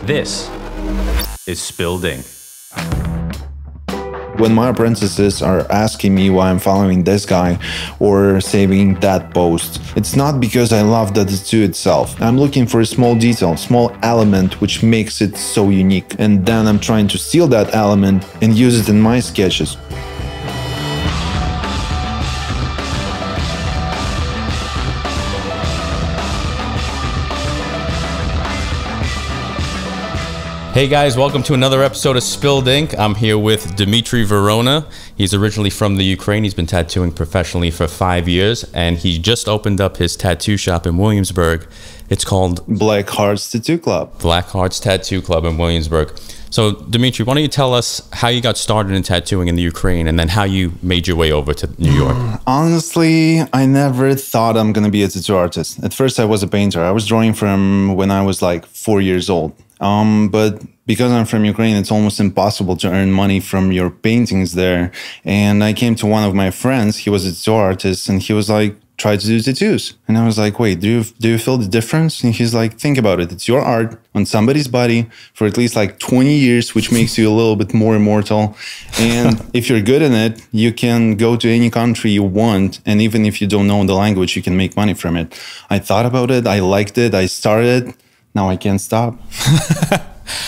This is Spilled Ink. When my apprentices are asking me why I'm following this guy or saving that post, it's not because I love the tattoo itself. I'm looking for a small detail, small element which makes it so unique. And then I'm trying to steal that element and use it in my sketches. Hey guys, welcome to another episode of Spilled Ink. I'm here with Dmytro Verona. He's originally from the Ukraine. He's been tattooing professionally for 5 years, and he just opened up his tattoo shop in Williamsburg. It's called Black Hearts Tattoo Club. Black Hearts Tattoo Club in Williamsburg. So Dmytro, why don't you tell us how you got started in tattooing in the Ukraine and then how you made your way over to New York? Honestly, I never thought I'm gonna be a tattoo artist. At first I was a painter. I was drawing from when I was like 4 years old. But because I'm from Ukraine, it's almost impossible to earn money from your paintings there. And I came to one of my friends, he was a tattoo artist, and he was like, try to do tattoos. And I was like, wait, do you feel the difference? And he's like, think about it. It's your art on somebody's body for at least like 20 years, which makes you a little bit more immortal. And if you're good in it, you can go to any country you want. And even if you don't know the language, you can make money from it. I thought about it. I liked it. I started. Now I can't stop.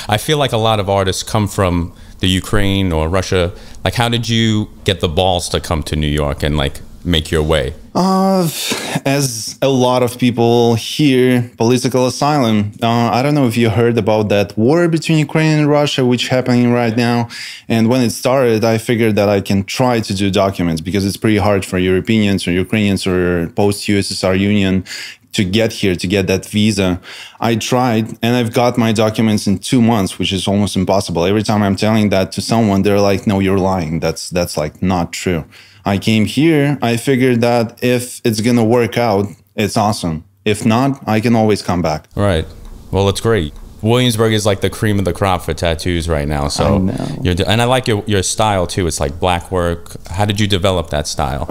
I feel like a lot of artists come from the Ukraine or Russia. Like, how did you get the balls to come to New York and like make your way? As a lot of people here, political asylum. I don't know if you heard about that war between Ukraine and Russia, which is happening right now. And when it started, I figured that I can try to do documents because it's pretty hard for Europeans or Ukrainians or post-USSR Union to get here, to get that visa. I tried and I've got my documents in 2 months, which is almost impossible. Every time I'm telling that to someone, they're like, no, you're lying. That's like not true. I came here, I figured that if it's gonna work out, it's awesome. If not, I can always come back. Right. Well, it's great. Williamsburg is like the cream of the crop for tattoos right now. So I know. And I like your style too. It's like black work. How did you develop that style?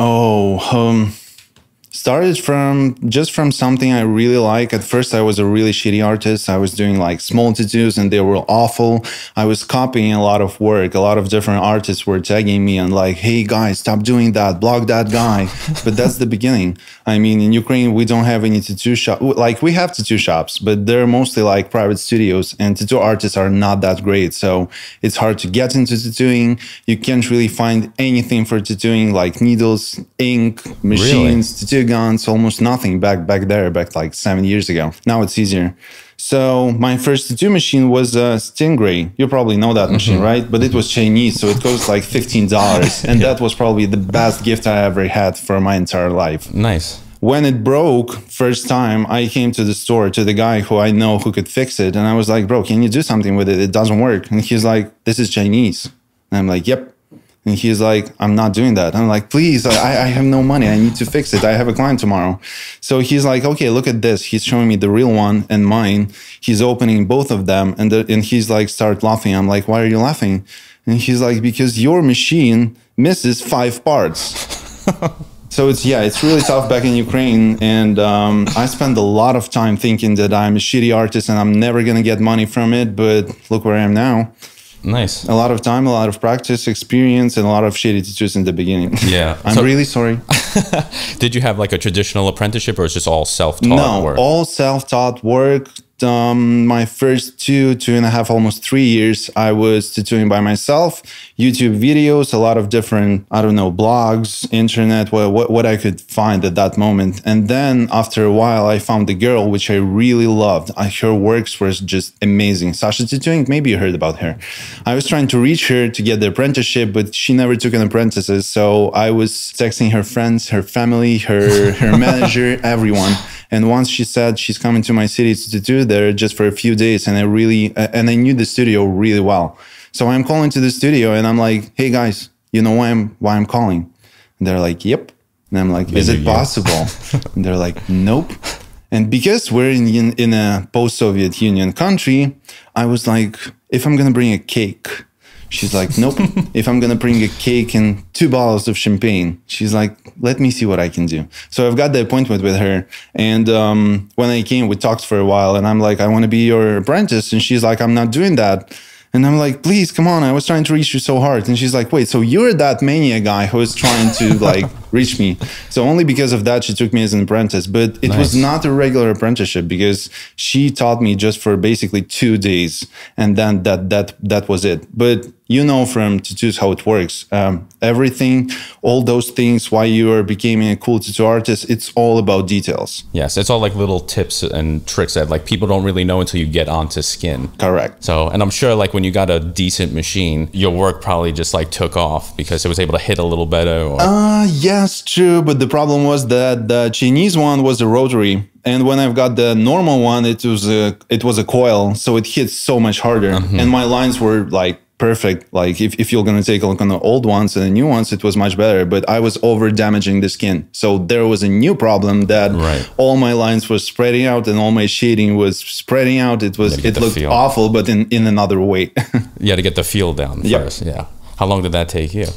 Started from something I really like. At first, I was a really shitty artist. I was doing like small tattoos and they were awful. I was copying a lot of work. A lot of different artists were tagging me and like, hey guys, stop doing that, block that guy. But that's the beginning. I mean, in Ukraine, we don't have any tattoo shop. Like we have tattoo shops, but they're mostly like private studios and tattoo artists are not that great. So it's hard to get into tattooing. You can't really find anything for tattooing like needles, ink, machines, tattoo guns, almost nothing back like 7 years ago. Now it's easier. So my first tattoo machine was a stingray. You probably know that machine, right? But it was Chinese, so it cost like $15. And that was probably the best gift I ever had for my entire life. Nice. When it broke, first time, I came to the store to the guy who I know who could fix it. And I was like, bro, can you do something with it? It doesn't work. And he's like, this is Chinese. And I'm like, yep. And he's like, I'm not doing that. I'm like, please, I have no money. I need to fix it. I have a client tomorrow. So he's like, okay, look at this. He's showing me the real one and mine. He's opening both of them. And he's like, start laughing. I'm like, why are you laughing? And he's like, because your machine misses 5 parts. So it's really tough back in Ukraine. And I spent a lot of time thinking that I'm a shitty artist and I'm never going to get money from it. But look where I am now. Nice. A lot of time, a lot of practice, experience, and a lot of shitty tattoos in the beginning. Yeah. I'm really sorry. Did you have like a traditional apprenticeship or is just all self-taught work? No, all self-taught work. My first 2.5, almost 3 years, I was tattooing by myself. YouTube videos, a lot of different, I don't know, blogs, internet, what I could find at that moment. And then after a while, I found a girl, which I really loved. Her works were just amazing. Sasha Tattooing, maybe you heard about her. I was trying to reach her to get the apprenticeship, but she never took an apprentice. So I was texting her friends, her family, her manager, everyone. And once she said she's coming to my city to tattoo there just for a few days, and I knew the studio really well. So I'm calling to the studio and I'm like, hey guys, you know why I'm calling? And they're like, yep. And I'm like, is it possible? And they're like, nope. And because we're in a post-Soviet Union country, I was like, if I'm going to bring a cake, She's like, nope. If I'm gonna bring a cake and 2 bottles of champagne, she's like, let me see what I can do. So I've got the appointment with her, and when I came, we talked for a while, and I'm like, I want to be your apprentice, and she's like, I'm not doing that. And I'm like, please, come on. I was trying to reach you so hard. And she's like, wait, so you're that mania guy who was trying to like reach me. So only because of that, she took me as an apprentice. But it was not a regular apprenticeship because she taught me just for basically 2 days. And then that was it. But you know from tattoos how it works. Everything, all those things, why you are becoming a cool tattoo artist, it's all about details. Yes, it's all like little tips and tricks that like people don't really know until you get onto skin. Correct. So, and I'm sure like when you got a decent machine, your work probably just like took off because it was able to hit a little better. Or... yes, true. But the problem was that the Chinese one was a rotary. And when I've got the normal one, it was a coil. So it hits so much harder. And my lines were like perfect. Like if you're going to take a look on the old ones and the new ones, it was much better, but I was over damaging the skin. So there was a new problem that all my lines were spreading out and all my shading was spreading out. It looked awful, but in another way. You had to get the feel down first. Yeah. How long did that take you?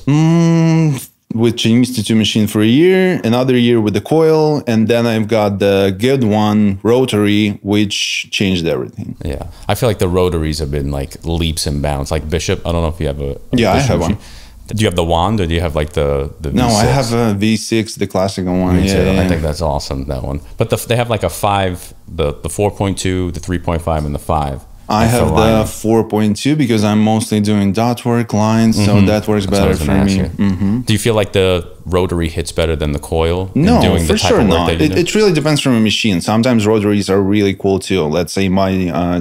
With Chinese tattoo machine for a year, another year with the coil, and then I've got the good one, Rotary, which changed everything. Yeah. I feel like the Rotaries have been like leaps and bounds. Like Bishop, I don't know if you have a yeah, I have machine. One. Do you have the wand or do you have like the V6? No, I have a V6, the classical one. Me too. Yeah. I think that's awesome, that one. But they have like a 5, the 4.2, the 3.5, and the 5. I have the 4.2 because I'm mostly doing dot work, lines, so that works better for me. Do you feel like the Rotary hits better than the coil? No, for sure not. It really depends from a machine. Sometimes Rotaries are really cool too. Let's say my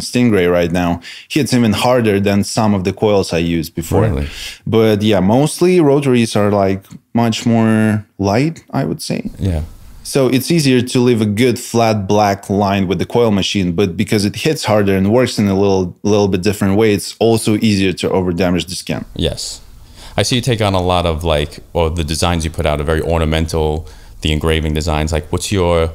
Stingray right now hits even harder than some of the coils I used before. Really? But yeah, mostly Rotaries are like much more light, I would say. Yeah. So it's easier to leave a good flat black line with the coil machine, but because it hits harder and works in a little bit different way, it's also easier to over damage the skin. Yes. I see you take on a lot of like, or the designs you put out are very ornamental, the engraving designs. Like what's your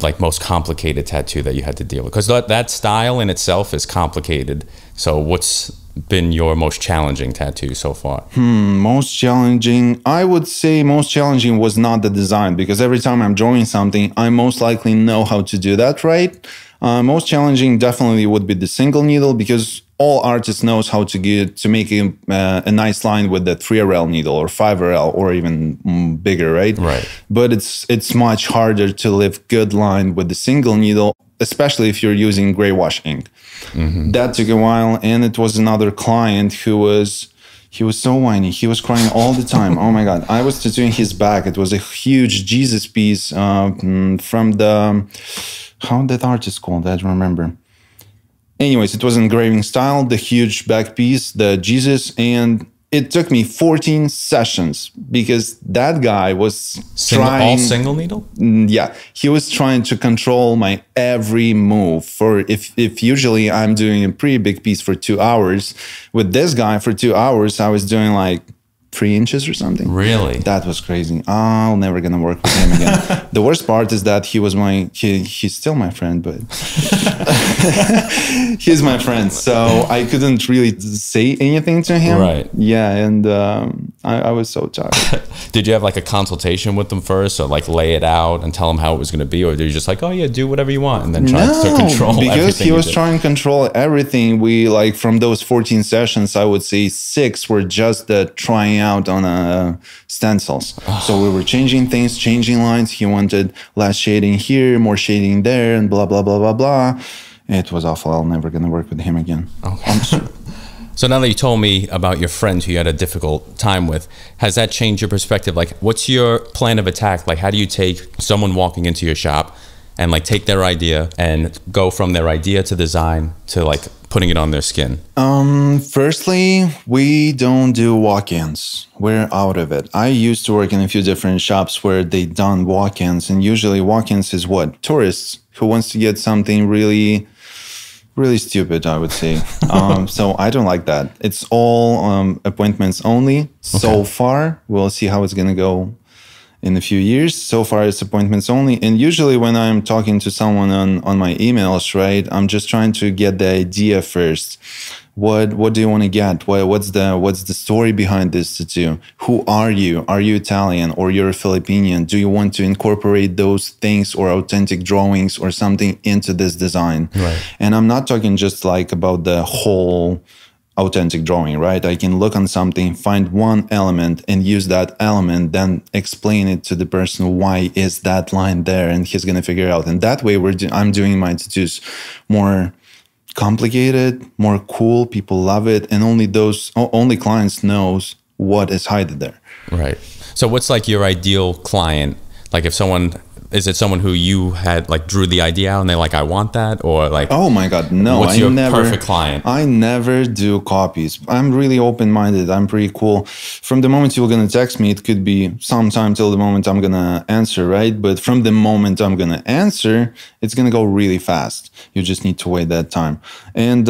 like most complicated tattoo that you had to deal with? Because that style in itself is complicated. So what's been your most challenging tattoo so far? Most challenging, I would say most challenging was not the design, because every time I'm drawing something, I most likely know how to do that right. Most challenging definitely would be the single needle, because all artists knows how to make a nice line with the 3RL needle or 5RL or even bigger, right? Right. But it's much harder to leave good line with the single needle, especially if you're using gray wash ink. That took a while, and it was another client he was so whiny. He was crying all the time. Oh my God. I was tattooing his back. It was a huge Jesus piece from the, how that artist called? I don't remember. Anyways, it was engraving style, the huge back piece, the Jesus, and it took me 14 sessions because that guy was trying... All single needle? Yeah. He was trying to control my every move. For if usually I'm doing a pretty big piece for 2 hours, with this guy for 2 hours, I was doing like 3 inches or something. Really? That was crazy. I'm never gonna work with him again. The worst part is that he's still my friend, but he's my friend, so I couldn't really say anything to him. Right. Yeah, and I was so tired. Did you have like a consultation with them first, or like lay it out and tell them how it was going to be, or did you just like, oh yeah, do whatever you want, and then try to control everything? Because he was trying to control everything. We like from those 14 sessions, I would say 6 were just trying out on stencils. So we were changing things, changing lines. He wanted less shading here, more shading there, and blah blah blah blah blah. It was awful. I'm never gonna work with him again. Okay. I'm sure. So now that you told me about your friend who you had a difficult time with, has that changed your perspective? Like, what's your plan of attack? Like, how do you take someone walking into your shop and like take their idea and go from their idea to design to like putting it on their skin? Firstly, we don't do walk-ins. We're out of it. I used to work in a few different shops where they done walk-ins, and usually walk-ins is what? Tourists who wants to get something really stupid, I would say. So I don't like that. It's all appointments only. So far, we'll see how it's going to go in a few years. So far, it's appointments only. And usually when I'm talking to someone on my emails, right, I'm just trying to get the idea first. What do you want to get? What's the story behind this tattoo? Who are you? Are you Italian or you're a Filipinian? Do you want to incorporate those things or authentic drawings or something into this design? Right. And I'm not talking just like about the whole authentic drawing, right? I can look on something, find one element and use that element, then explain it to the person why is that line there, and he's gonna figure it out. And that way I'm doing my tattoos more complicated, more cool. People love it, and only clients knows what is hidden there. Right. So what's like your ideal client? Like if someone, is it someone who you had like drew the idea out and they're like, I want that? Or like, oh my God, no. What's your perfect client? I never do copies. I'm really open-minded. I'm pretty cool. From the moment you're going to text me, it could be sometime till the moment I'm going to answer, right? But from the moment I'm going to answer, it's going to go really fast. You just need to wait that time. And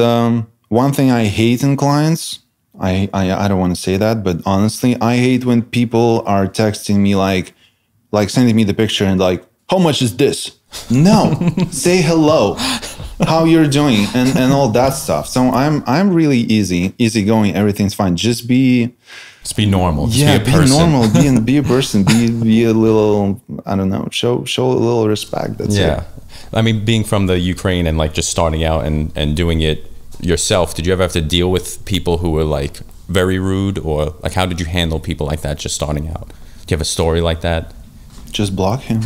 one thing I hate in clients, I don't want to say that, but honestly, I hate when people are texting me like sending me the picture and like, how much is this? No, say hello, how you're doing, and all that stuff. So I'm really easygoing. Everything's fine. Just be normal. Just be a person. Normal. Be a person. Be a little, I don't know. Show a little respect. That's it. I mean, being from the Ukraine and like just starting out and doing it yourself, did you ever have to deal with people who were like very rude, or like how did you handle people like that just starting out? Do you have a story like that? Just block him.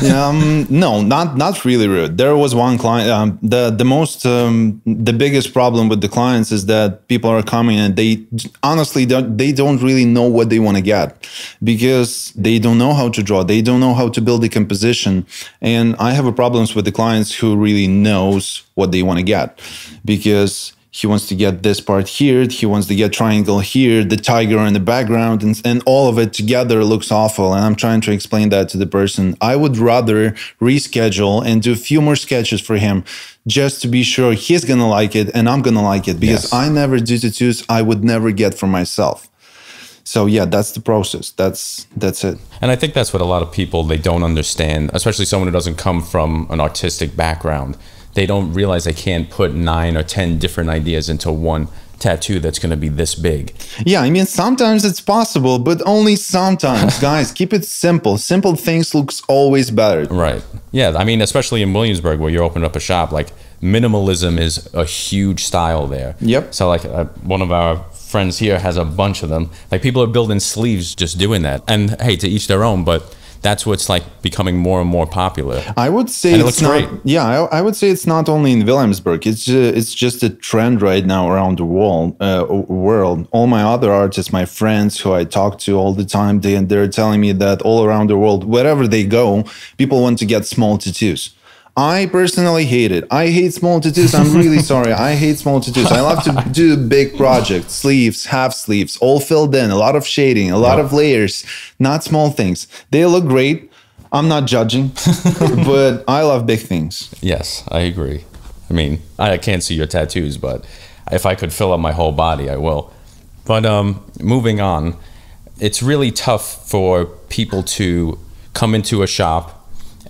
No, not really rude. There was one client. The biggest problem with the clients is that people are coming and they honestly they don't really know what they want to get, because they don't know how to draw. They don't know how to build a composition. And I have problems with the clients who really knows what they want to get, because he wants to get this part here, he wants to get triangle here, the tiger in the background, and all of it together looks awful. And I'm trying to explain that to the person. I would rather reschedule and do a few more sketches for him just to be sure he's going to like it and I'm going to like it, because I never do tattoos I would never get for myself. So yeah, that's the process. That's it. And I think that's what a lot of people, they don't understand, especially someone who doesn't come from an artistic background. They don't realize they can't put 9 or 10 different ideas into one tattoo that's going to be this big. Yeah, I mean, sometimes it's possible, but only sometimes. Guys, keep it simple. Simple things looks always better. Right. Yeah, I mean, especially in Williamsburg where you're opening up a shop, like minimalism is a huge style there. Yep. So like one of our friends here has a bunch of them. Like people are building sleeves just doing that. And hey, to each their own, but that's what's like becoming more and more popular. I would say it's not. Great. Yeah, I would say it's not only in Williamsburg. It's just a trend right now around the world. All my other artists, my friends who I talk to all the time, they're telling me that all around the world, wherever they go, people want to get small tattoos. I personally hate it. I hate small tattoos. I'm really sorry. I hate small tattoos. I love to do big projects, sleeves, half sleeves, all filled in, a lot of shading, a lot of layers, not small things. They look great. I'm not judging, but I love big things. Yes, I agree. I mean, I can't see your tattoos, but if I could fill up my whole body, I will. But moving on, it's really tough for people to come into a shop.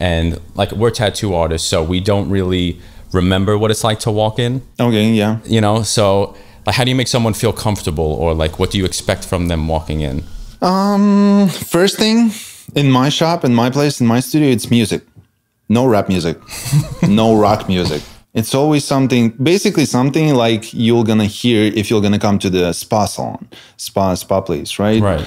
And like we're tattoo artists, so we don't really remember what it's like to walk in. Okay, yeah. You know, so like how do you make someone feel comfortable, or like what do you expect from them walking in? First thing, in my shop, in my place, in my studio, it's music. No rap music, no rock music. It's always something, basically something like you're gonna hear if you're gonna come to the spa salon, spa place, right? Right.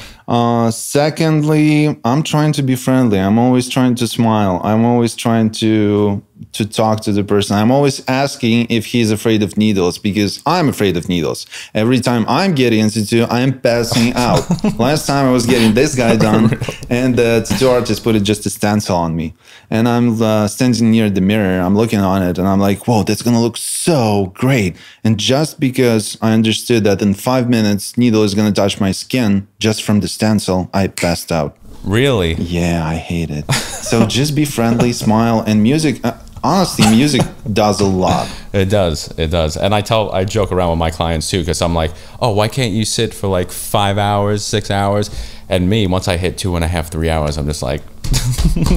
Secondly, I'm trying to be friendly. I'm always trying to smile. I'm always trying to talk to the person. I'm always asking if he's afraid of needles, because I'm afraid of needles. Every time I'm getting into tattoo, I'm passing out. Last time I was getting this guy done, and the tattoo artist put just a stencil on me. And I'm standing near the mirror, I'm looking on it, and I'm like, whoa, that's gonna look so great. And just because I understood that in 5 minutes, needle is gonna touch my skin just from the stencil, I passed out. Really? Yeah, I hate it. So just be friendly, smile, and music. Honestly, music does a lot. It does. And I joke around with my clients too, because I'm like, oh, why can't you sit for like 5 hours, 6 hours? And me, once I hit 2.5, 3 hours, I'm just like,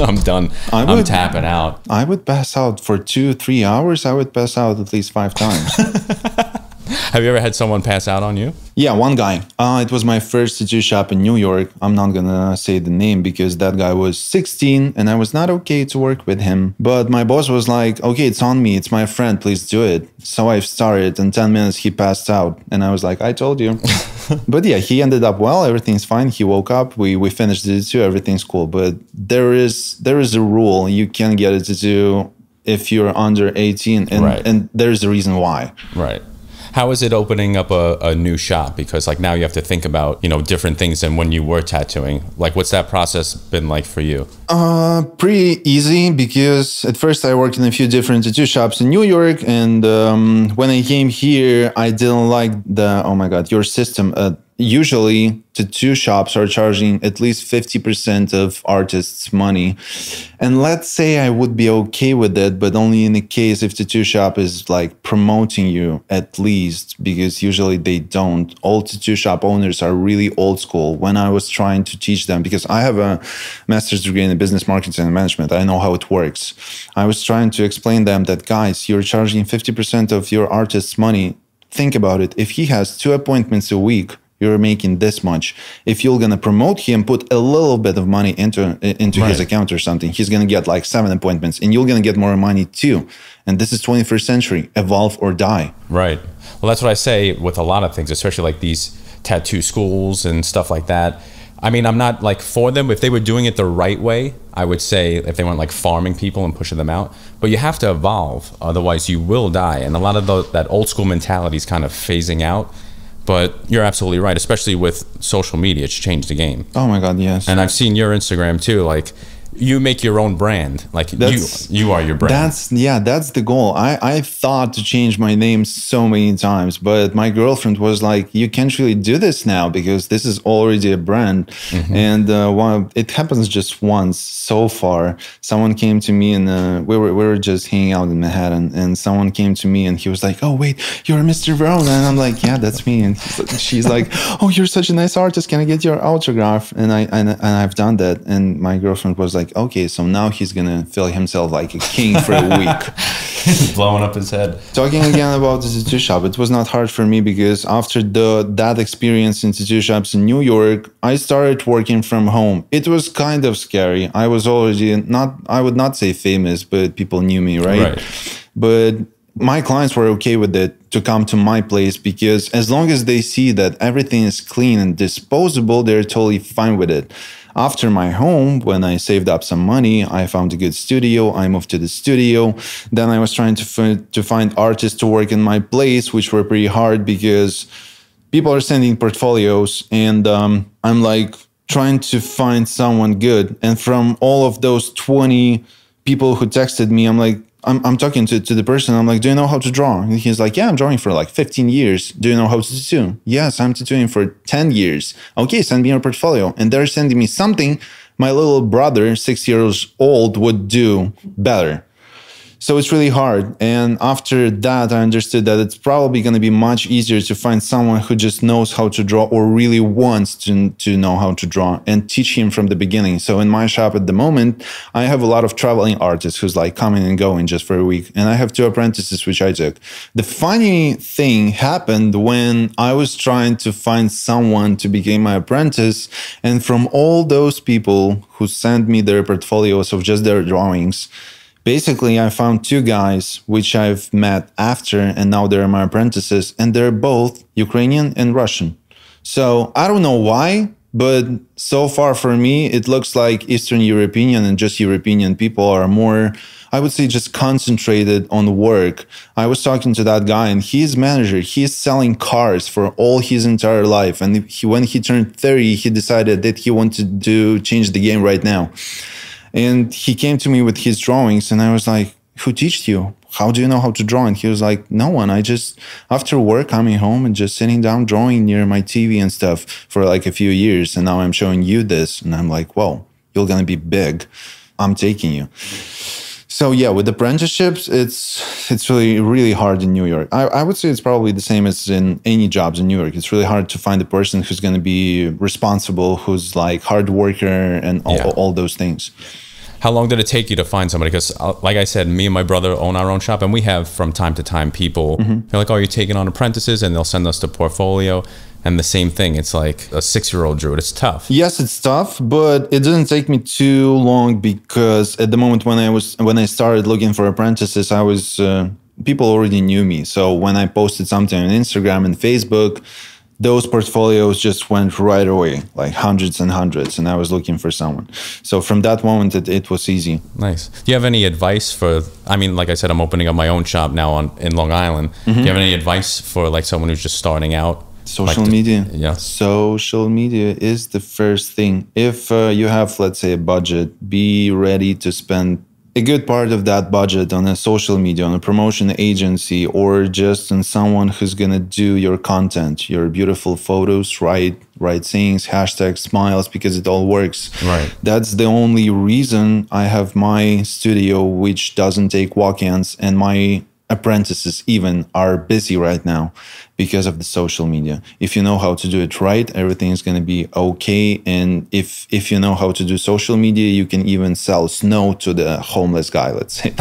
I'm done. I'm tapping out. I would pass out for 2-3 hours. I would pass out at least 5 times. Have you ever had someone pass out on you? Yeah, one guy. It was my first tattoo shop in New York. I'm not gonna say the name because that guy was 16 and I was not okay to work with him. But my boss was like, okay, it's on me. It's my friend. Please do it. So I started. In 10 minutes, he passed out. And I was like, I told you. But yeah, he ended up well. Everything's fine. He woke up. We finished the tattoo. Everything's cool. But there is a rule. You can't get a tattoo if you're under 18. And there's a reason why. Right. How is it opening up a new shop? Because like now you have to think about, different things than when you were tattooing. Like what's that process been like for you? Pretty easy because at first I worked in a few different tattoo shops in New York. And when I came here, I didn't like oh my God, your system. Usually tattoo shops are charging at least 50% of artists' money. And let's say I would be okay with it, but only in the case if tattoo shop is like promoting you at least, because usually they don't. All tattoo shop owners are really old school. When I was trying to teach them, because I have a master's degree in business marketing and management, I know how it works. I was trying to explain them that, guys, you're charging 50% of your artist's money. Think about it. If he has 2 appointments a week, you're making this much. If you're going to promote him, put a little bit of money into his account or something, he's going to get like 7 appointments and you're going to get more money too. And this is 21st century, evolve or die. Right. Well, that's what I say with a lot of things, especially like these tattoo schools and stuff like that. I mean, I'm not like for them. If they were doing it the right way, I would say if they weren't like farming people and pushing them out, but you have to evolve. Otherwise you will die. And a lot of that old school mentality is kind of phasing out. But you're absolutely right, especially with social media. It's changed the game. Oh my God, yes. And I've seen your Instagram too. Like you make your own brand. Like you are your brand. That's the goal. I thought to change my name so many times, but my girlfriend was like, you can't really do this now because this is already a brand. Mm-hmm. And it happens just once so far. Someone came to me and we were just hanging out in Manhattan, and someone came to me and he was like, oh wait, you're Mister Verona. And I'm like, yeah, that's me. And she's like, oh, you're such a nice artist. Can I get your autograph? And I've done that. And my girlfriend was like, okay, so now he's gonna feel himself like a king for a week. He's blowing up his head. Talking again about the tattoo shop, it was not hard for me because after that experience in tattoo shops in New York, I started working from home. It was kind of scary. I was already I would not say famous, but people knew me, right? But my clients were okay with it to come to my place because as long as they see that everything is clean and disposable, they're totally fine with it. After my home, when I saved up some money, I found a good studio. I moved to the studio. Then I was trying to find artists to work in my place, which were pretty hard because people are sending portfolios and I'm like trying to find someone good. And from all of those 20 people who texted me, I'm talking to the person. I'm like, do you know how to draw? And he's like, yeah, I'm drawing for like 15 years. Do you know how to tattoo? Yes, I'm tattooing for 10 years. Okay, send me your portfolio. And they're sending me something my little brother, 6 years old, would do better. So it's really hard. And after that, I understood that it's probably going to be much easier to find someone who just knows how to draw or really wants to know how to draw and teach him from the beginning. So in my shop at the moment, I have a lot of traveling artists who's like coming and going just for a week. And I have 2 apprentices, which I took. The funny thing happened when I was trying to find someone to become my apprentice. And from all those people who sent me their portfolios of just their drawings, basically, I found 2 guys, which I've met after, and now they're my apprentices, and they're both Ukrainian and Russian. So I don't know why, but so far for me, it looks like Eastern European and just European people are more, I would say, just concentrated on work. I was talking to that guy, and he's manager. He's selling cars for all his entire life. And when he turned 30, he decided that he wanted to change the game right now. And he came to me with his drawings and I was like, who taught you? How do you know how to draw? And he was like, no one. I just, after work, coming home and just sitting down, drawing near my TV and stuff for like a few years. And now I'm showing you this. And I'm like, whoa, you're going to be big. I'm taking you. So yeah, with apprenticeships, it's really hard in New York. I would say it's probably the same as in any jobs in New York. It's really hard to find a person who's going to be responsible, who's like hard worker and all those things. How long did it take you to find somebody? Because like I said, me and my brother own our own shop, and we have from time to time people, they're like, oh, you're taking on apprentices, and they'll send us the portfolio. And the same thing, it's like a 6-year-old drew it. It's tough. Yes, it's tough, but it didn't take me too long because at the moment when I started looking for apprentices, I was people already knew me. So when I posted something on Instagram and Facebook, those portfolios just went right away, like hundreds and hundreds, and I was looking for someone. So from that moment, it was easy. Nice. Do you have any advice for, I mean, like I said, I'm opening up my own shop now in Long Island. Do you have any advice for like someone who's just starting out? Social media. Yeah. Social media is the first thing. If you have, let's say, a budget, be ready to spend a good part of that budget on a social media, on a promotion agency, or just on someone who's going to do your content, your beautiful photos, write sayings, hashtags, smiles, because it all works. Right. That's the only reason I have my studio, which doesn't take walk-ins, and my apprentices even are busy right now because of the social media. If you know how to do it right, everything is going to be okay. And if you know how to do social media, you can even sell snow to the homeless guy, let's say.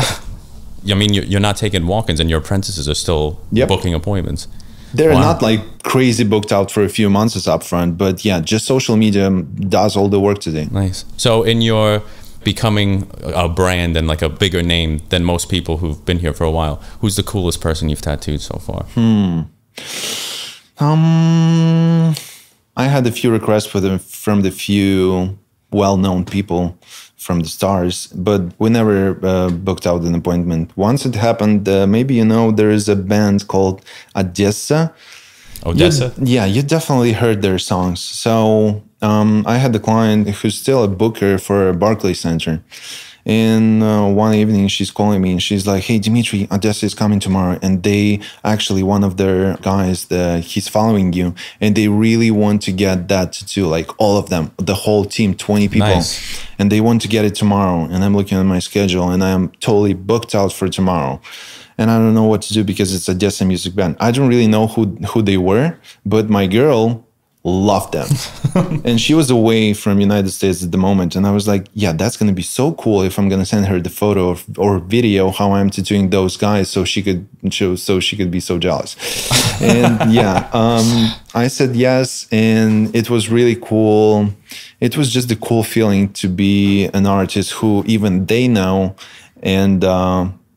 I mean, you're not taking walk-ins, and your apprentices are still booking appointments. They're not like crazy booked out for a few months as upfront, but yeah, just social media does all the work today. Nice. So in your becoming a brand and like a bigger name than most people who've been here for a while, who's the coolest person you've tattooed so far? I had a few requests from the few well-known people from the stars, but we never booked out an appointment. Once it happened, maybe you know, there is a band called Odessa. You definitely heard their songs. So I had the client who's still a booker for a Barclays Center. And one evening she's calling me and she's like, hey, Dmitry, Odessa is coming tomorrow. And they actually, one of their guys, he's following you. And they really want to get that tattoo, like all of them, the whole team, 20 people. Nice. And they want to get it tomorrow. And I'm looking at my schedule and I am totally booked out for tomorrow. And I don't know what to do because it's a Odessa music band. I don't really know who they were, but my girl loved them. And she was away from United States at the moment. And I was like, yeah, that's going to be so cool if I'm going to send her the photo or video how I'm tattooing those guys so she could be so jealous. And yeah, I said yes. And it was really cool. It was just a cool feeling to be an artist who even they know. And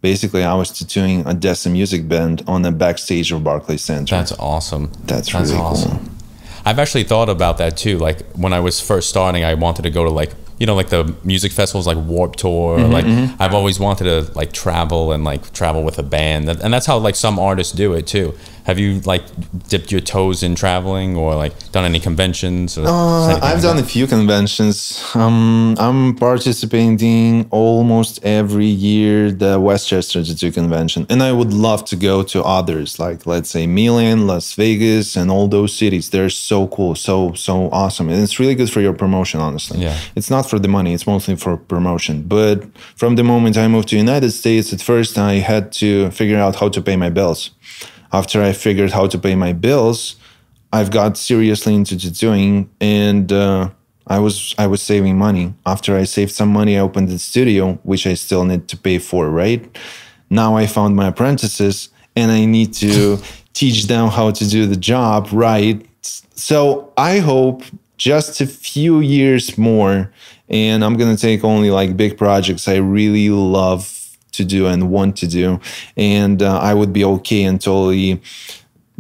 basically, I was tattooing Odessa music band on the backstage of Barclays Center. That's awesome. That's really awesome. Cool. I've actually thought about that too. Like when I was first starting, I wanted to go to like, you know, like the music festivals like Warped Tour. I've always wanted to like travel with a band. And that's how like some artists do it too. Have you like dipped your toes in traveling or like done any conventions? I've done a few conventions. I'm participating almost every year the Westchester Tattoo Convention, and I would love to go to others like let's say Milan, Las Vegas, and all those cities. They're so cool, so awesome, and it's really good for your promotion. Honestly, yeah, it's not for the money; it's mostly for promotion. But from the moment I moved to the United States, at first I had to figure out how to pay my bills. After I figured how to pay my bills, I've got seriously into tattooing, and I was saving money. After I saved some money, I opened the studio, which I still need to pay for, right? Now I found my apprentices, and I need to teach them how to do the job right. So I hope just a few years more, and I'm going to take only like big projects I really love to do and want to do, and I would be okay and totally,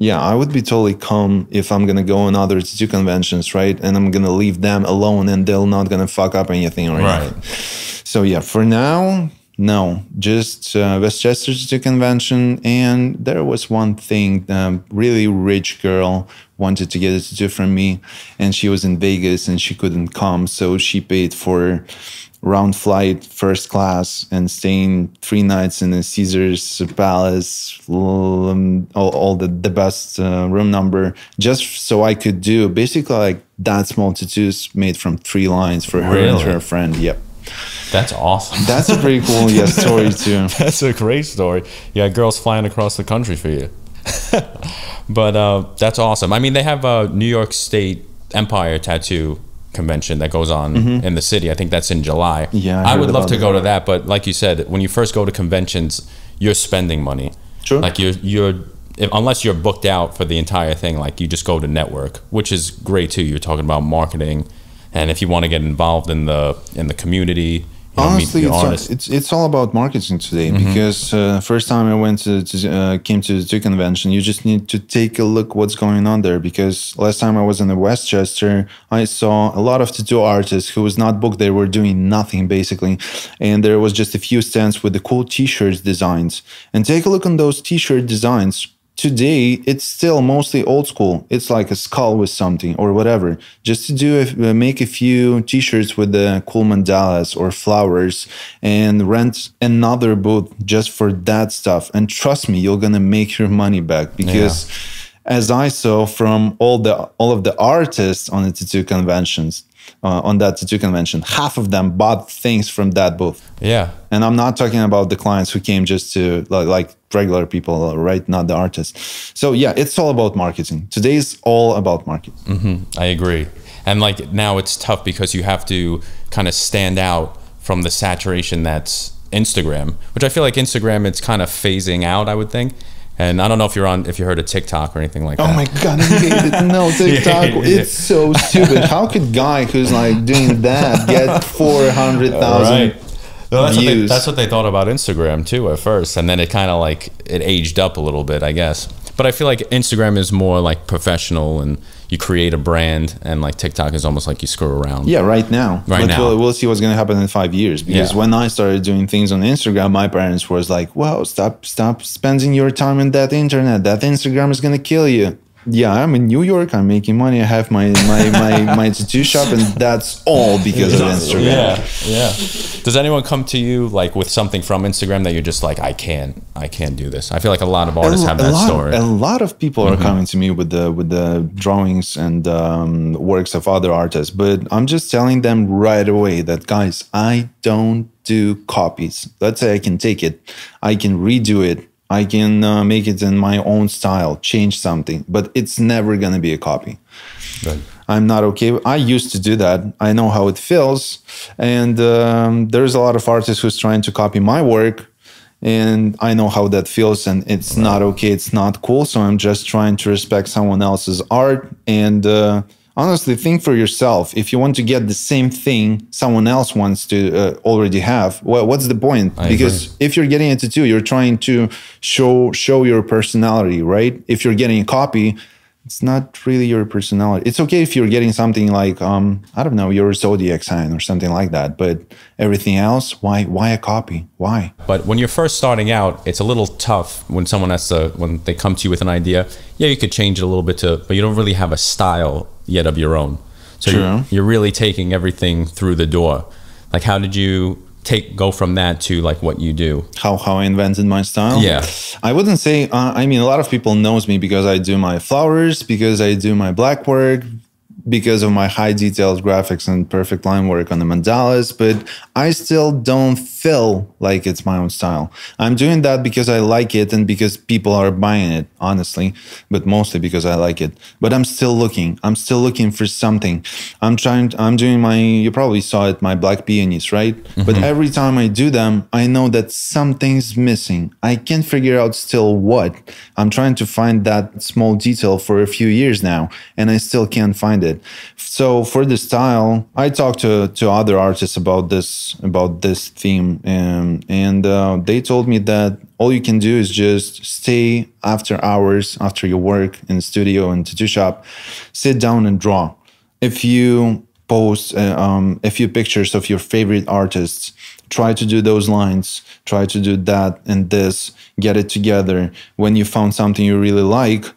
I would be totally calm if I'm gonna go on other tattoo conventions, right? And I'm gonna leave them alone, and they're not gonna fuck up anything, right? So yeah, for now, no, just Westchester Tattoo Convention, and there was one thing, really rich girl wanted to get a tattoo from me, and she was in Vegas and she couldn't come, so she paid for round flight, first class, and staying 3 nights in the Caesar's Palace, all the best room number, just so I could do basically like that small tattoos made from 3 lines for her and her friend. Yep. That's awesome. That's a pretty cool story too. That's a great story. Yeah, girls flying across the country for you. But that's awesome. I mean, they have a New York State Empire Tattoo convention that goes on in the city. I think that's in July. Yeah, I would love to go to that, but like you said, when you first go to conventions, you're spending money. Sure. Like unless you're booked out for the entire thing, like you just go to network, which is great too. You're talking about marketing, and if you want to get involved in the community, honestly, it's all about marketing today. Because first time I went came to the tattoo convention, you just need to take a look what's going on there. Because last time I was in the Westchester, I saw a lot of tattoo artists who was not booked. They were doing nothing basically, and there was just a few stands with the cool T-shirts designs. And take a look on those T-shirt designs. Today, it's still mostly old school. It's like a skull with something or whatever. Just to make a few T-shirts with the cool mandalas or flowers and rent another booth just for that stuff. And trust me, you're gonna make your money back because, as I saw from all of the artists on the tattoo conventions, on that tattoo convention, half of them bought things from that booth. Yeah. And I'm not talking about the clients who came just to like regular people, right? Not the artists. So yeah, it's all about marketing. Today's all about marketing. I agree. And like now it's tough because you have to kind of stand out from the saturation that's Instagram, which I feel like Instagram, it's kind of phasing out, I would think. And I don't know if you heard of TikTok or anything like that. Oh my God, I hate it. No, TikTok, it's so stupid. How could guy who's like doing that get 400,000 views? That's what they thought about Instagram too at first. And then it kind of like, it aged up a little bit, I guess. But I feel like Instagram is more like professional and you create a brand, and like TikTok is almost like you screw around. Yeah, right now. We'll see what's going to happen in 5 years. Because when I started doing things on Instagram, my parents was like, "Wow, stop spending your time on that internet. That Instagram is going to kill you." Yeah, I'm in New York. I'm making money. I have my tattoo shop, and that's all because of Instagram. Yeah. Does anyone come to you like with something from Instagram that you're just like, I can't do this? I feel like a lot of artists have that story. A lot of people are coming to me with the drawings and works of other artists, but I'm just telling them right away that, guys, I don't do copies. Let's say I can take it, I can redo it. I can make it in my own style, change something, but it's never going to be a copy. Right. I'm not okay. I used to do that. I know how it feels. And there's a lot of artists who's trying to copy my work. And I know how that feels. And it's not okay. It's not cool. So I'm just trying to respect someone else's art. And honestly, think for yourself. If you want to get the same thing someone else wants to already have, well, what's the point? Because if you're getting a tattoo, you're trying to show your personality, right? If you're getting a copy, it's not really your personality. It's okay if you're getting something like, I don't know, your zodiac sign or something like that. But everything else, why a copy? Why? But when you're first starting out, it's a little tough when someone when they come to you with an idea. Yeah, you could change it a little bit but you don't really have a style yet of your own. So you're really taking everything through the door. Like, how did you go from that to like what you do? How I invented my style? Yeah. I wouldn't say, I mean, a lot of people knows me because I do my flowers, because I do my blackwork, because of my high detailed graphics and perfect line work on the mandalas, but I still don't feel like it's my own style. I'm doing that because I like it and because people are buying it, honestly, but mostly because I like it. But I'm still looking. I'm still looking for something. I'm doing you probably saw it, my black peonies, right? But every time I do them, I know that something's missing. I can't figure out still what. I'm trying to find that small detail for a few years now, and I still can't find it. So for the style, I talked to other artists about this theme, and they told me that all you can do is just stay after hours, after your work in the studio and tattoo shop, sit down and draw. If you post a few pictures of your favorite artists, try to do those lines, try to do that and this, get it together. When you found something you really like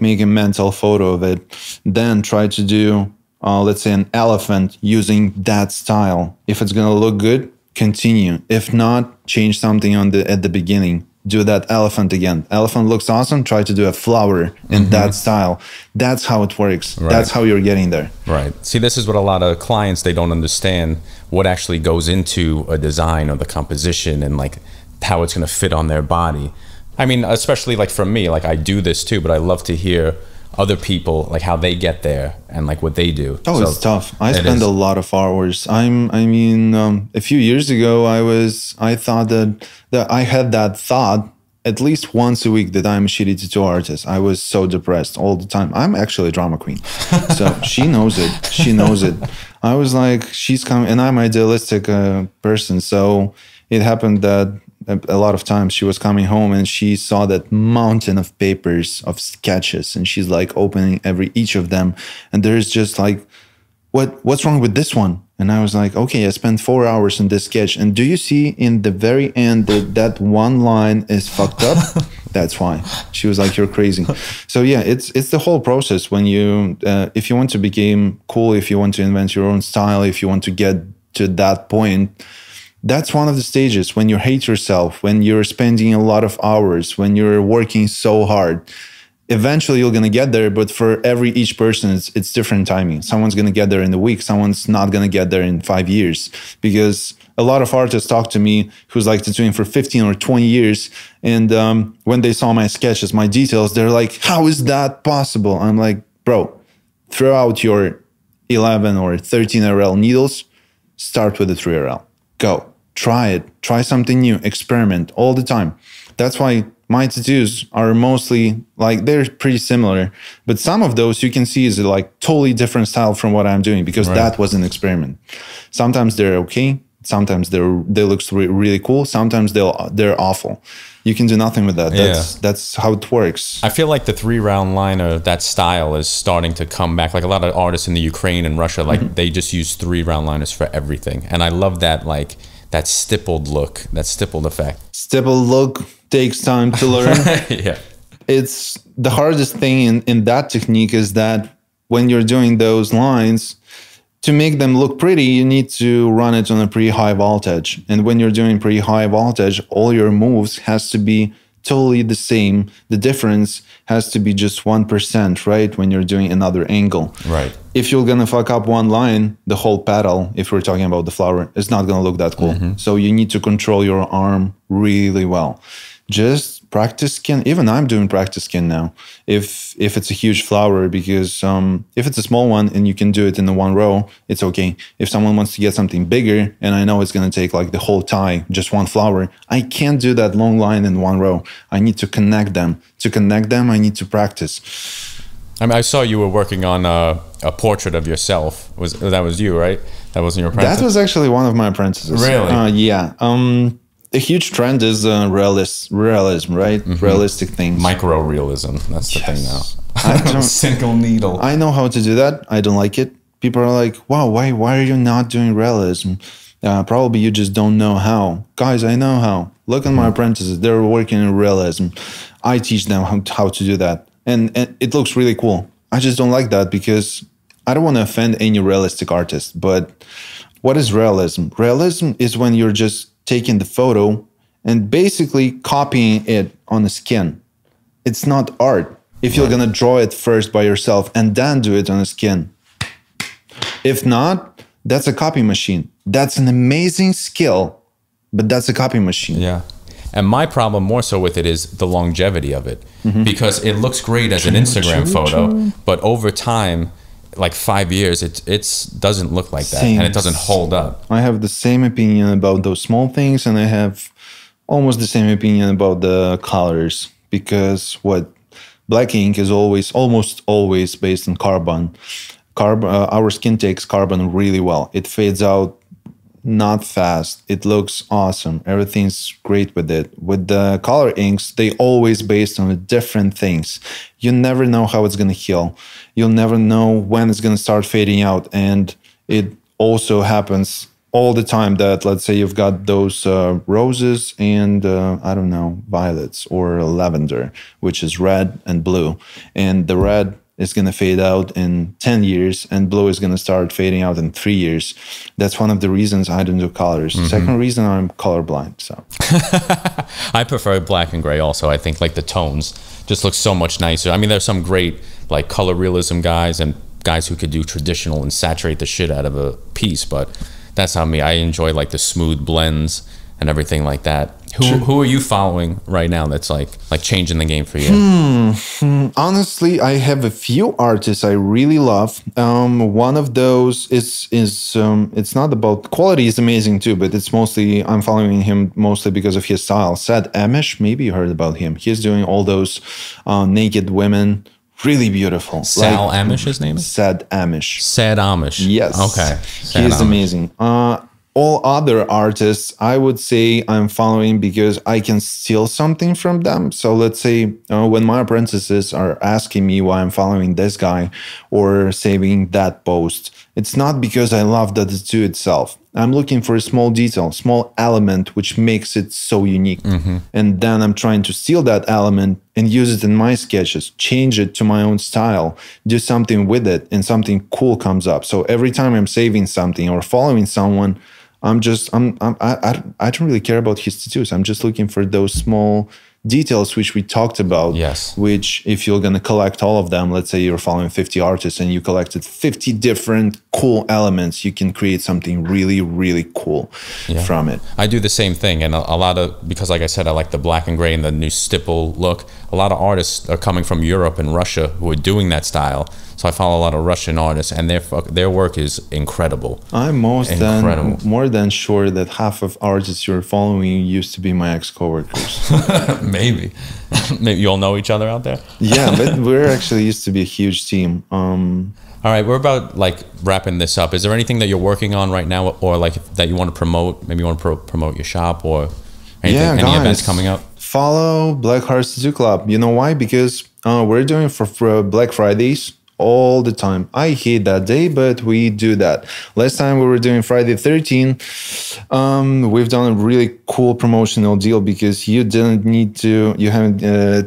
make a mental photo of it, then try to do, let's say, an elephant using that style. If it's going to look good, continue. If not, change something at the beginning. do that elephant again. Elephant looks awesome. Try to do a flower in that style. That's how it works. Right. That's how you're getting there. Right. See, this is what a lot of clients, they don't understand what actually goes into a design or the composition and like how it's going to fit on their body. I mean, especially like for me, like I do this too, but I love to hear other people, like how they get there and like what they do. Oh, so it's tough. I spend a lot of hours. I mean, a few years ago, I thought that I had that thought at least once a week that I'm a shitty tattoo artist. I was so depressed all the time. I'm actually a drama queen. So she knows it. She knows it. I was like, she's coming, and I'm an idealistic person. So it happened that a lot of times she was coming home and she saw that mountain of papers of sketches, and she's like opening each of them, and there's just like, what's wrong with this one? And I was like, okay, I spent 4 hours in this sketch, and do you see in the very end that one line is fucked up? That's why. She was like, you're crazy. So yeah, it's the whole process. When you if you want to become cool, if you want to invent your own style, if you want to get to that point, that's one of the stages. When you hate yourself, when you're spending a lot of hours, when you're working so hard, eventually you're going to get there. But for each person, it's different timing. Someone's going to get there in a week. Someone's not going to get there in 5 years. Because a lot of artists talk to me who's like tattooing for 15 or 20 years. And when they saw my sketches, my details, they're like, how is that possible? I'm like, bro, throw out your 11 or 13 RL needles, start with the 3 RL. Go. Try it. Try something new. Experiment all the time. That's why my tattoos are mostly like, they're pretty similar. But some of those you can see is like totally different style from what I'm doing, because that was an experiment. Sometimes they're okay. Sometimes they look really cool. Sometimes they're awful. You can do nothing with that. That's how it works. I feel like the 3-round liner, that style is starting to come back. Like a lot of artists in the Ukraine and Russia, like they just use 3-round liners for everything. And I love that, like that stippled look, that stippled effect. Stippled look takes time to learn. Yeah. It's the hardest thing in that technique is that when you're doing those lines, to make them look pretty, you need to run it on a pretty high voltage. And when you're doing pretty high voltage, all your moves has to be totally the same. The difference has to be just 1%, right? When you're doing another angle. Right. If you're going to fuck up one line, the whole paddle, if we're talking about the flower, is not going to look that cool. So you need to control your arm really well. Just practice skin. Even I'm doing practice skin now. If it's a huge flower, because if it's a small one and you can do it in the one row, it's okay. If someone wants to get something bigger, and I know it's going to take like the whole tie, just one flower, I can't do that long line in one row. I need to connect them. To connect them, I need to practice. I mean, I saw you were working on a portrait of yourself. That was you, right? That wasn't your apprentice? That was actually one of my apprentices. Really? Yeah. A huge trend is realism, right? Realistic things. Micro-realism. That's the thing now. I don't, single needle. I know how to do that. I don't like it. People are like, wow, why are you not doing realism? Probably you just don't know how. Guys, I know how. Look at my apprentices. They're working in realism. I teach them how to do that. And it looks really cool. I just don't like that because I don't want to offend any realistic artist. But what is realism? Realism is when you're just taking the photo and basically copying it on the skin. It's not art. If you're going to draw it first by yourself and then do it on the skin. If not, that's a copy machine. That's an amazing skill, but that's a copy machine. Yeah. And my problem more so with it is the longevity of it, because it looks great as an Instagram photo, but over time, like 5 years, it doesn't look like that, and it doesn't hold up. I have the same opinion about those small things, and I have almost the same opinion about the colors, because black ink is almost always based on carbon. Our skin takes carbon really well. It fades out not fast. It looks awesome. Everything's great with it. With the color inks, they always based on different things. You never know how it's going to heal. You'll never know when it's going to start fading out. And it also happens all the time that, let's say you've got those roses and, I don't know, violets or lavender, which is red and blue. And the red is going to fade out in 10 years and blue is going to start fading out in 3 years. That's one of the reasons I don't do colors. Second reason, I'm colorblind. So I prefer black and gray also. I think like the tones just look so much nicer. I mean, there's some great like color realism guys and guys who could do traditional and saturate the shit out of a piece, but that's not me. I enjoy like the smooth blends and everything like that. Who are you following right now that's like changing the game for you? Honestly, I have a few artists I really love. One of those is it's not about quality is amazing too, but it's mostly I'm following him mostly because of his style. Sad Amish, maybe you heard about him. He's doing all those naked women. Really beautiful. Sal Amish, his name is? Sad Amish. Sad Amish. Yes. Okay. He's amazing. All other artists, I would say I'm following because I can steal something from them. So let's say when my apprentices are asking me why I'm following this guy or saving that post, it's not because I love the tattoo itself. I'm looking for a small detail, small element, which makes it so unique. And then I'm trying to steal that element and use it in my sketches, change it to my own style, do something with it, and something cool comes up. So every time I'm saving something or following someone, I don't really care about his tattoos. I'm just looking for those small details which we talked about. Yes. Which if you're going to collect all of them, let's say you're following 50 artists and you collected 50 different cool elements, you can create something really, really cool from it. I do the same thing. And a lot of, because like I said, I like the black and gray and the new stipple look. A lot of artists are coming from Europe and Russia who are doing that style. So I follow a lot of Russian artists, and their work is incredible. I'm more than sure that half of artists you're following used to be my ex-coworkers. Maybe you all know each other out there. Yeah, but we're actually used to be a huge team. All right, we're about like wrapping this up. Is there anything that you're working on right now, or like that you want to promote? Maybe you want to promote your shop or anything, any events coming up? Follow Black Hearts Tattoo Club. You know why? Because we're doing for Black Fridays all the time. I hate that day, but we do that. Last time we were doing Friday 13, we've done a really cool promotional deal because you didn't need to, you haven't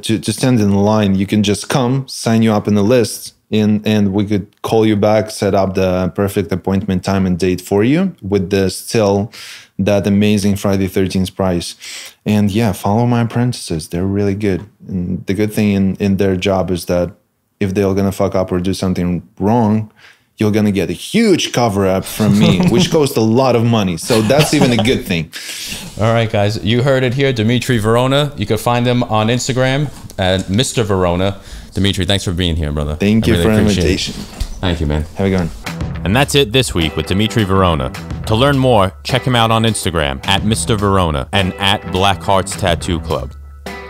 to stand in line. You can just come, sign you up in the list, and we could call you back, set up the perfect appointment time and date for you with the still that amazing Friday 13th price. And yeah, follow my apprentices. They're really good. And the good thing in their job is that if they're going to fuck up or do something wrong, you're going to get a huge cover-up from me, which costs a lot of money. So that's even a good thing. All right, guys. You heard it here. Dmytro Verona. You can find him on Instagram at Mister Verona. Dmytro, thanks for being here, brother. Thank you for the invitation. Thank you, man. Have a good one. And that's it this week with Dmytro Verona. To learn more, check him out on Instagram at Mister Verona and at Black Hearts Tattoo Club.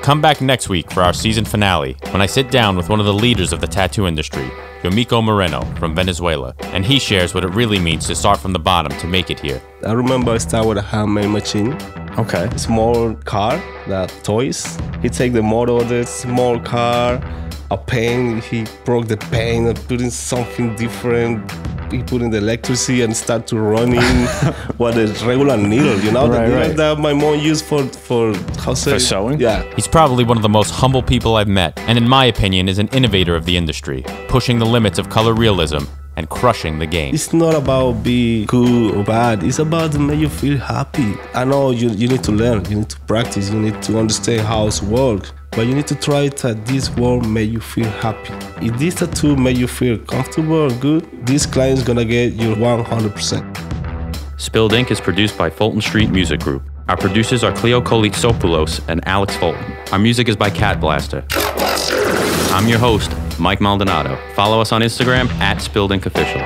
Come back next week for our season finale when I sit down with one of the leaders of the tattoo industry, Dmytro Moreno from Venezuela, and he shares what it really means to start from the bottom to make it here. I remember I started with a handmade machine. Okay. Small car, that toys. He take the motor of the small car, a paint, he broke the paint and put in something different. He put in the electricity and start to running with a regular needle, you know, the needle that my mom used for sewing? Yeah. He's probably one of the most humble people I've met, and in my opinion is an innovator of the industry, pushing the limits of color realism and crushing the game. It's not about being good or bad, it's about to make you feel happy. I know you need to learn, you need to practice, you need to understand how it works. But you need to try it that this work make you feel happy. If this tattoo make you feel comfortable or good, this client is gonna get you 100%. Spilled Ink is produced by Fulton Street Music Group. Our producers are Cleo Kolitsopoulos and Alex Fulton. Our music is by Cat Blaster. I'm your host, Mike Maldonado. Follow us on Instagram at Spilled Ink Official.